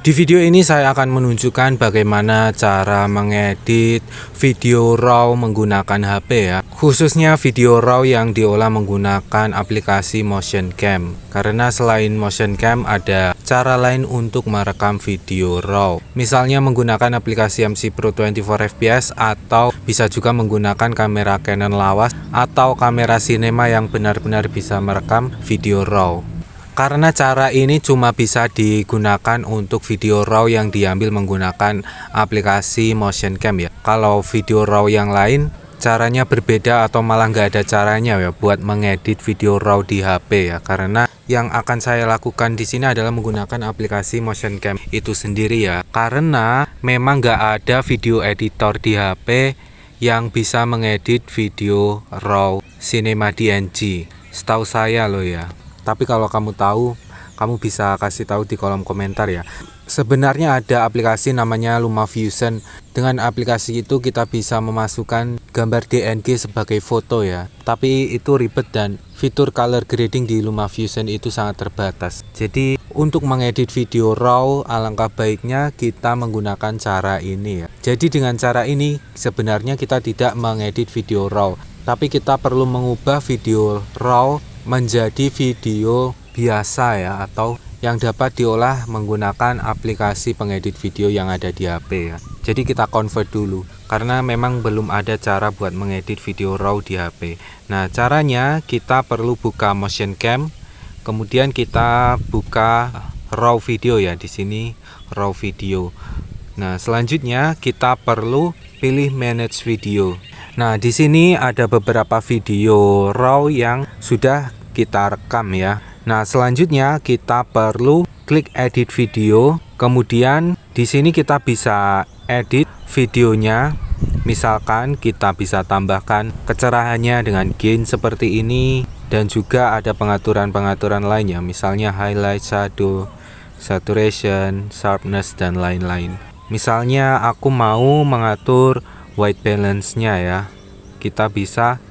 Di video ini saya akan menunjukkan bagaimana cara mengedit video RAW menggunakan HP ya. Khususnya video RAW yang diolah menggunakan aplikasi Motion Cam. Karena selain Motion Cam ada cara lain untuk merekam video RAW. Misalnya menggunakan aplikasi MC Pro 24fps atau bisa juga menggunakan kamera Canon lawas atau kamera sinema yang benar-benar bisa merekam video RAW. Karena cara ini cuma bisa digunakan untuk video RAW yang diambil menggunakan aplikasi Motion Cam ya. Kalau video RAW yang lain caranya berbeda atau malah nggak ada caranya ya buat mengedit video RAW di HP ya. Karena yang akan saya lakukan di sini adalah menggunakan aplikasi Motion Cam itu sendiri ya. Karena memang nggak ada video editor di HP yang bisa mengedit video RAW Cinema DNG. Setahu saya loh ya. Tapi kalau kamu tahu, kamu bisa kasih tahu di kolom komentar ya. Sebenarnya ada aplikasi namanya LumaFusion. Dengan aplikasi itu kita bisa memasukkan gambar DNG sebagai foto ya. Tapi itu ribet dan fitur color grading di LumaFusion itu sangat terbatas. Jadi untuk mengedit video RAW alangkah baiknya kita menggunakan cara ini ya. Jadi dengan cara ini sebenarnya kita tidak mengedit video RAW, tapi kita perlu mengubah video RAW menjadi video biasa ya, atau yang dapat diolah menggunakan aplikasi pengedit video yang ada di HP ya. Jadi kita convert dulu karena memang belum ada cara buat mengedit video RAW di HP. Nah, caranya kita perlu buka Motion Cam, kemudian kita buka RAW video ya, di sini RAW video. Nah, selanjutnya kita perlu pilih Manage Video. Nah, di sini ada beberapa video RAW yang sudah kita rekam ya. Nah, selanjutnya kita perlu klik edit video. Kemudian di sini kita bisa edit videonya. Misalkan kita bisa tambahkan kecerahannya dengan gain seperti ini, dan juga ada pengaturan-pengaturan lainnya, misalnya highlight, shadow, saturation, sharpness dan lain-lain. Misalnya aku mau mengatur white balance-nya ya. Kita bisa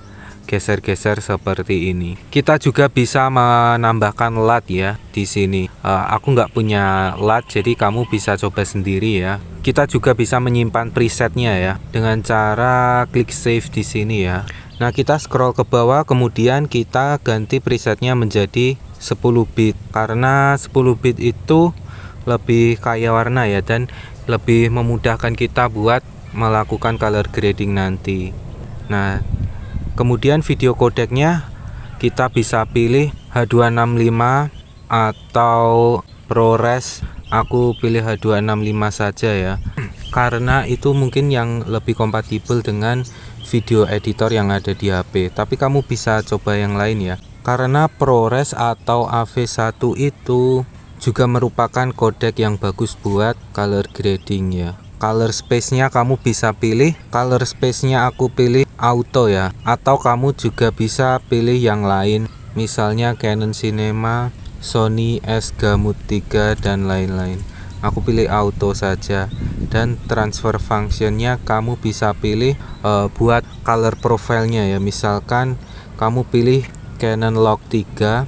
geser-geser seperti ini. Kita juga bisa menambahkan LUT ya di sini. Aku nggak punya LUT, jadi kamu bisa coba sendiri ya. Kita juga bisa menyimpan presetnya ya dengan cara klik save di sini ya. Nah, kita scroll ke bawah, kemudian kita ganti presetnya menjadi 10 bit karena 10 bit itu lebih kaya warna ya, dan lebih memudahkan kita buat melakukan color grading nanti. Nah, kemudian video kodeknya kita bisa pilih H265 atau ProRes. Aku pilih H265 saja ya, karena itu mungkin yang lebih kompatibel dengan video editor yang ada di HP. Tapi kamu bisa coba yang lain ya, karena ProRes atau AV1 itu juga merupakan kodek yang bagus buat color grading ya. Color space-nya kamu bisa pilih, color space-nya aku pilih auto ya, atau kamu juga bisa pilih yang lain, misalnya Canon Cinema, Sony S-Gamut 3 dan lain-lain. Aku pilih auto saja, dan transfer function-nya kamu bisa pilih buat color profile-nya ya. Misalkan kamu pilih Canon Log 3,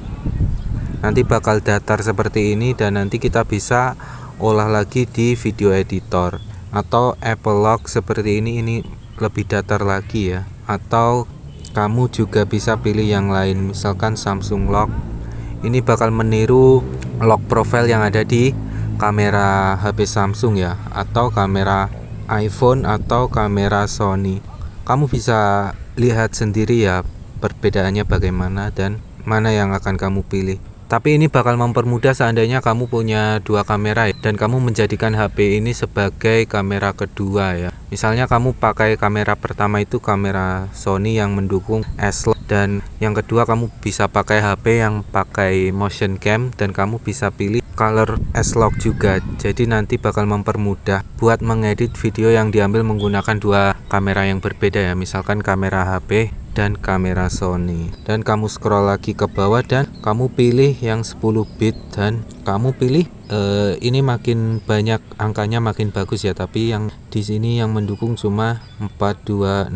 nanti bakal datar seperti ini, dan nanti kita bisa olah lagi di video editor. Atau Apple Log seperti ini lebih datar lagi ya. Atau kamu juga bisa pilih yang lain, misalkan Samsung Log. Ini bakal meniru log profile yang ada di kamera HP Samsung ya, atau kamera iPhone atau kamera Sony. Kamu bisa lihat sendiri ya perbedaannya bagaimana dan mana yang akan kamu pilih. Tapi ini bakal mempermudah seandainya kamu punya dua kamera ya, dan kamu menjadikan HP ini sebagai kamera kedua ya. Misalnya kamu pakai kamera pertama itu kamera Sony yang mendukung S-Log, dan yang kedua kamu bisa pakai HP yang pakai Motion Cam, dan kamu bisa pilih color S-Log juga. Jadi nanti bakal mempermudah buat mengedit video yang diambil menggunakan dua kamera yang berbeda ya, misalkan kamera HP dan kamera Sony. Dan kamu scroll lagi ke bawah dan kamu pilih yang 10 bit, dan kamu pilih ini makin banyak angkanya makin bagus ya, tapi yang di sini yang mendukung cuma 420.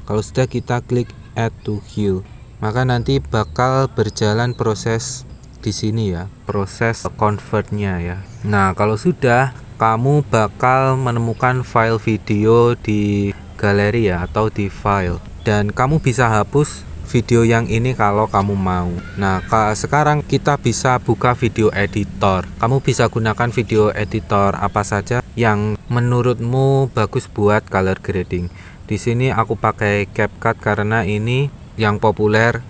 Kalau sudah kita klik add to queue, maka nanti bakal berjalan proses di sini ya, proses convertnya ya. Nah, kalau sudah, kamu bakal menemukan file video di galeri ya, atau di file, dan kamu bisa hapus video yang ini kalau kamu mau. Nah, sekarang kita bisa buka video editor. Kamu bisa gunakan video editor apa saja yang menurutmu bagus buat color grading. Di sini aku pakai CapCut karena ini yang populer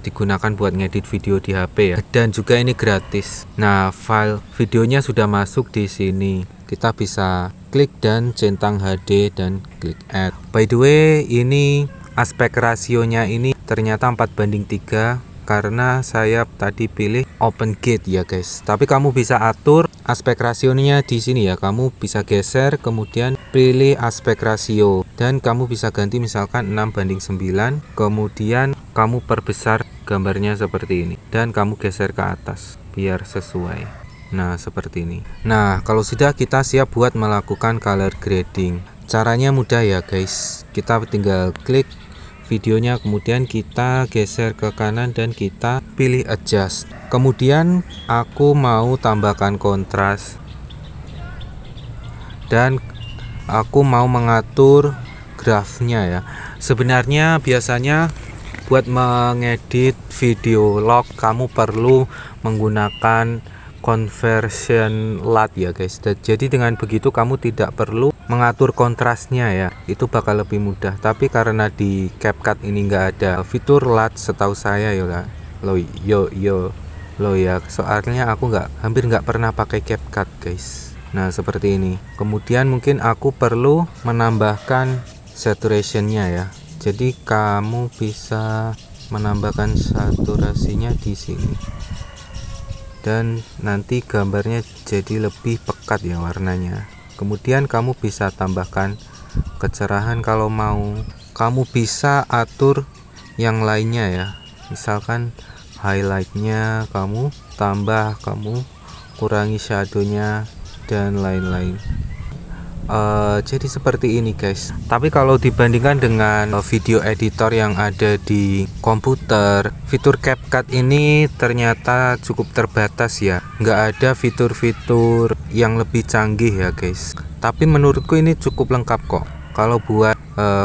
digunakan buat ngedit video di HP ya, dan juga ini gratis. Nah, file videonya sudah masuk di sini. Kita bisa klik dan centang HD dan klik add. By the way, ini aspek rasionya ini ternyata 4:3 karena saya tadi pilih open gate ya guys. Tapi kamu bisa atur aspek rasionya di sini ya. Kamu bisa geser, kemudian pilih aspek rasio, dan kamu bisa ganti misalkan 6:9, kemudian kamu perbesar gambarnya seperti ini, dan kamu geser ke atas biar sesuai. Nah, seperti ini. Nah, kalau sudah, kita siap buat melakukan color grading. Caranya mudah ya guys. Kita tinggal klik videonya, kemudian kita geser ke kanan dan kita pilih adjust. Kemudian aku mau tambahkan kontras, dan aku mau mengatur grafnya ya. Sebenarnya biasanya buat mengedit video log kamu perlu menggunakan conversion LUT ya guys. Jadi dengan begitu kamu tidak perlu mengatur kontrasnya ya, itu bakal lebih mudah. Tapi karena di CapCut ini nggak ada fitur LUT setahu saya ya lo ya, soalnya aku hampir nggak pernah pakai CapCut guys. Nah, seperti ini. Kemudian mungkin aku perlu menambahkan saturationnya ya. Jadi kamu bisa menambahkan saturasinya di sini, dan nanti gambarnya jadi lebih pekat ya warnanya. Kemudian kamu bisa tambahkan kecerahan kalau mau. Kamu bisa atur yang lainnya ya, misalkan highlightnya kamu tambah, kamu kurangi shadownya, dan lain-lain. Jadi seperti ini guys. Tapi kalau dibandingkan dengan video editor yang ada di komputer, fitur CapCut ini ternyata cukup terbatas ya. Nggak ada fitur-fitur yang lebih canggih ya guys. Tapi menurutku ini cukup lengkap kok kalau buat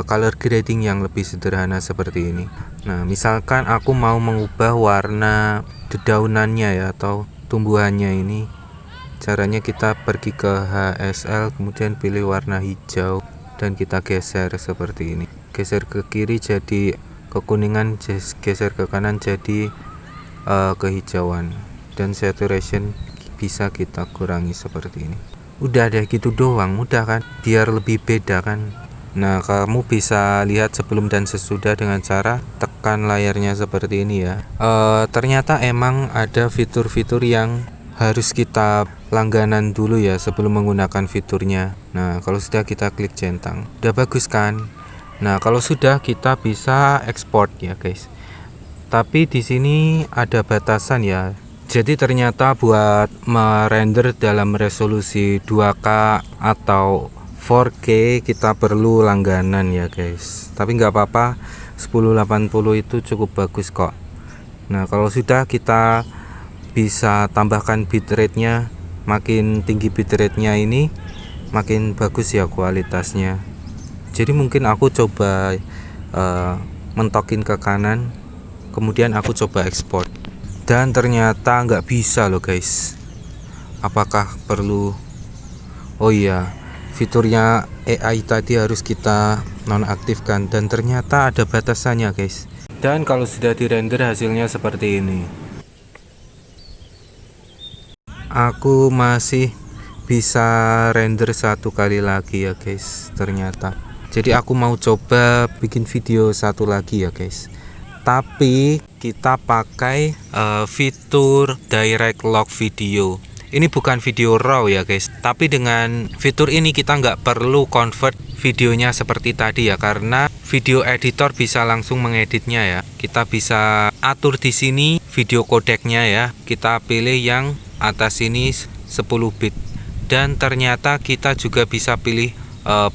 color grading yang lebih sederhana seperti ini. Nah, misalkan aku mau mengubah warna dedaunannya ya, atau tumbuhannya ini. Caranya kita pergi ke HSL, kemudian pilih warna hijau, dan kita geser seperti ini. Geser ke kiri jadi kekuningan, geser ke kanan jadi kehijauan, dan saturation bisa kita kurangi seperti ini. Udah deh, gitu doang, mudah kan, biar lebih beda kan. Nah, kamu bisa lihat sebelum dan sesudah dengan cara tekan layarnya seperti ini ya. Ternyata emang ada fitur-fitur yang harus kita langganan dulu ya sebelum menggunakan fiturnya. Nah, kalau sudah, kita klik centang. Udah bagus kan? Nah, kalau sudah, kita bisa export ya guys. Tapi di sini ada batasan ya. Jadi ternyata buat merender dalam resolusi 2K atau 4K kita perlu langganan ya guys. Tapi nggak apa-apa, 1080 itu cukup bagus kok. Nah, kalau sudah, kita bisa tambahkan bitrate-nya. Makin tinggi bitrate-nya ini makin bagus ya kualitasnya. Jadi mungkin aku coba mentokin ke kanan, kemudian aku coba ekspor, dan ternyata nggak bisa loh guys. Apakah perlu, oh iya, fiturnya AI tadi harus kita nonaktifkan, dan ternyata ada batasannya guys. Dan kalau sudah dirender hasilnya seperti ini. Aku masih bisa render satu kali lagi ya guys ternyata. Jadi aku mau coba bikin video satu lagi ya guys. Tapi kita pakai fitur direct log video. Ini bukan video raw ya guys. Tapi dengan fitur ini kita nggak perlu convert videonya seperti tadi ya, karena video editor bisa langsung mengeditnya ya. Kita bisa atur di sini video codecnya ya. Kita pilih yang atas ini 10 bit, dan ternyata kita juga bisa pilih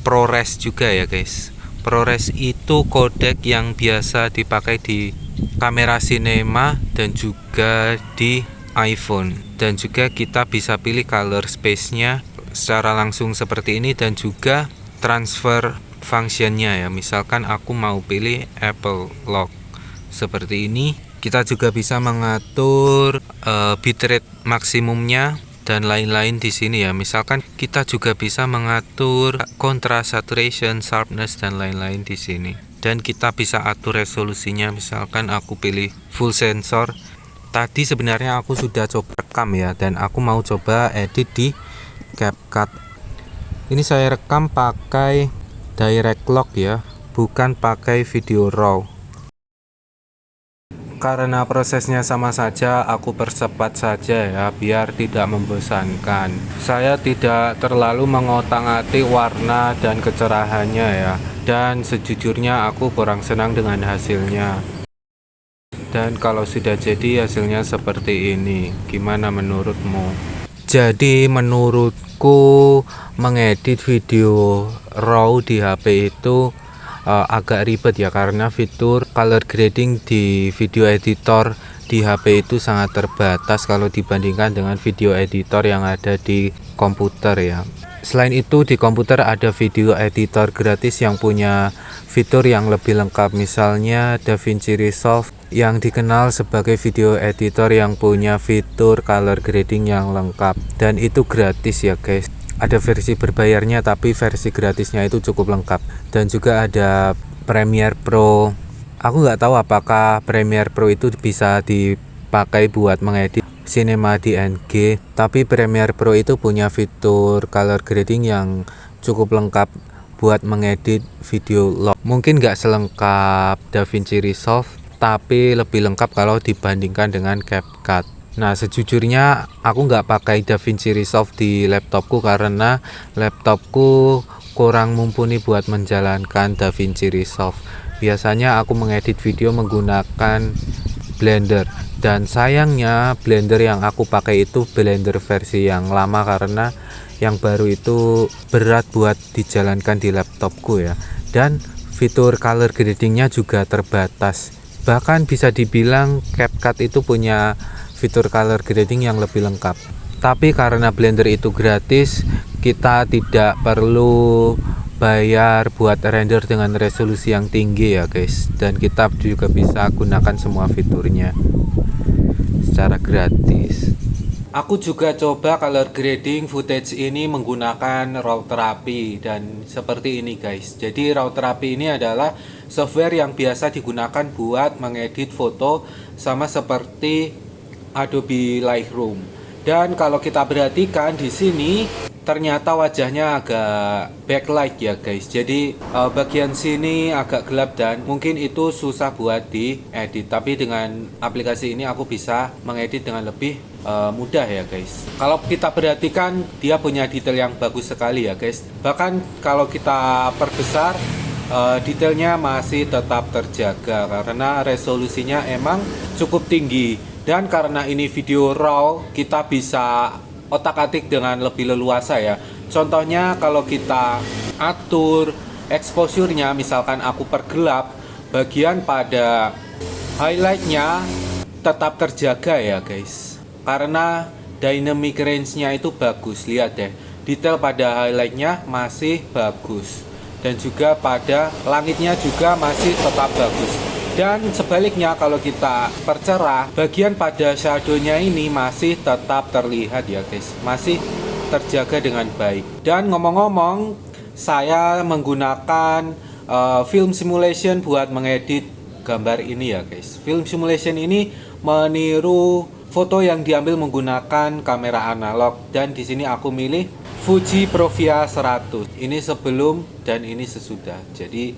ProRes juga ya guys. ProRes itu kodek yang biasa dipakai di kamera sinema dan juga di iPhone. Dan juga kita bisa pilih color space-nya secara langsung seperti ini, dan juga transfer functionnya ya. Misalkan aku mau pilih Apple Lock seperti ini. Kita juga bisa mengatur bitrate maksimumnya dan lain-lain di sini ya. Misalkan kita juga bisa mengatur contrast, saturation, sharpness dan lain-lain di sini. Dan kita bisa atur resolusinya. Misalkan aku pilih full sensor. Tadi sebenarnya aku sudah coba rekam ya, dan aku mau coba edit di CapCut. Ini saya rekam pakai direct lock ya, bukan pakai video raw. Karena prosesnya sama saja, aku percepat saja ya, biar tidak membosankan. Saya tidak terlalu mengotak-atik warna dan kecerahannya ya, dan sejujurnya aku kurang senang dengan hasilnya. Dan kalau sudah jadi hasilnya seperti ini, gimana menurutmu? Jadi menurutku mengedit video raw di HP itu agak ribet ya, karena fitur color grading di video editor di HP itu sangat terbatas kalau dibandingkan dengan video editor yang ada di komputer ya. Selain itu di komputer ada video editor gratis yang punya fitur yang lebih lengkap, misalnya DaVinci Resolve yang dikenal sebagai video editor yang punya fitur color grading yang lengkap, dan itu gratis ya guys. Ada versi berbayarnya, tapi versi gratisnya itu cukup lengkap. Dan juga ada Premiere Pro. Aku nggak tahu apakah Premiere Pro itu bisa dipakai buat mengedit Cinema DNG, tapi Premiere Pro itu punya fitur color grading yang cukup lengkap buat mengedit video log. Mungkin nggak selengkap DaVinci Resolve, tapi lebih lengkap kalau dibandingkan dengan CapCut. Nah, sejujurnya aku nggak pakai DaVinci Resolve di laptopku karena laptopku kurang mumpuni buat menjalankan DaVinci Resolve. Biasanya aku mengedit video menggunakan Blender, dan sayangnya Blender yang aku pakai itu Blender versi yang lama, karena yang baru itu berat buat dijalankan di laptopku ya. Dan fitur color gradingnya juga terbatas. Bahkan bisa dibilang CapCut itu punya fitur color grading yang lebih lengkap. Tapi karena Blender itu gratis, kita tidak perlu bayar buat render dengan resolusi yang tinggi ya guys, dan kita juga bisa gunakan semua fiturnya secara gratis. Aku juga coba color grading footage ini menggunakan Raw Therapy, dan seperti ini guys. Jadi Raw Therapy ini adalah software yang biasa digunakan buat mengedit foto, sama seperti Adobe Lightroom. Dan kalau kita perhatikan di sini ternyata wajahnya agak backlight ya guys. Jadi bagian sini agak gelap dan mungkin itu susah buat diedit. Tapi dengan aplikasi ini aku bisa mengedit dengan lebih mudah ya guys. Kalau kita perhatikan dia punya detail yang bagus sekali ya guys. Bahkan kalau kita perbesar detailnya masih tetap terjaga karena resolusinya emang cukup tinggi. Dan karena ini video raw, kita bisa otak-atik dengan lebih leluasa ya. Contohnya kalau kita atur exposure-nya, misalkan aku pergelap, bagian pada highlight-nya tetap terjaga ya guys. Karena dynamic range-nya itu bagus, lihat deh. Detail pada highlight-nya masih bagus. Dan juga pada langitnya juga masih tetap bagus. Dan sebaliknya kalau kita percerah, bagian pada shadow-nya ini masih tetap terlihat ya guys, masih terjaga dengan baik. Dan ngomong-ngomong, saya menggunakan film simulation buat mengedit gambar ini ya guys. Film simulation ini meniru foto yang diambil menggunakan kamera analog, dan di sini aku milih Fuji Provia 100. Ini sebelum dan ini sesudah, jadi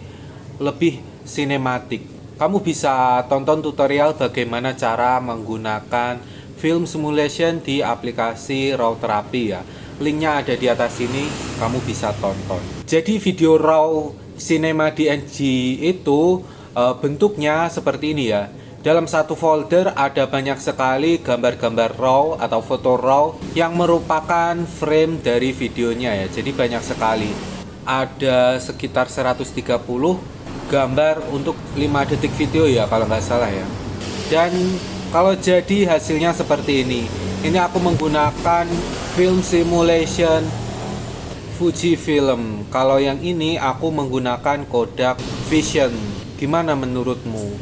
lebih sinematik. Kamu bisa tonton tutorial bagaimana cara menggunakan film simulation di aplikasi Raw Therapy ya. Linknya ada di atas sini, kamu bisa tonton. Jadi video Raw Cinema DNG itu bentuknya seperti ini ya. Dalam satu folder ada banyak sekali gambar-gambar RAW atau foto RAW yang merupakan frame dari videonya ya. Jadi banyak sekali. Ada sekitar 130 gambar untuk 5 detik video ya kalau nggak salah ya. Dan Kalau jadi hasilnya seperti ini. Ini aku menggunakan film simulation Fujifilm. Kalau yang ini aku menggunakan Kodak Vision. Gimana menurutmu?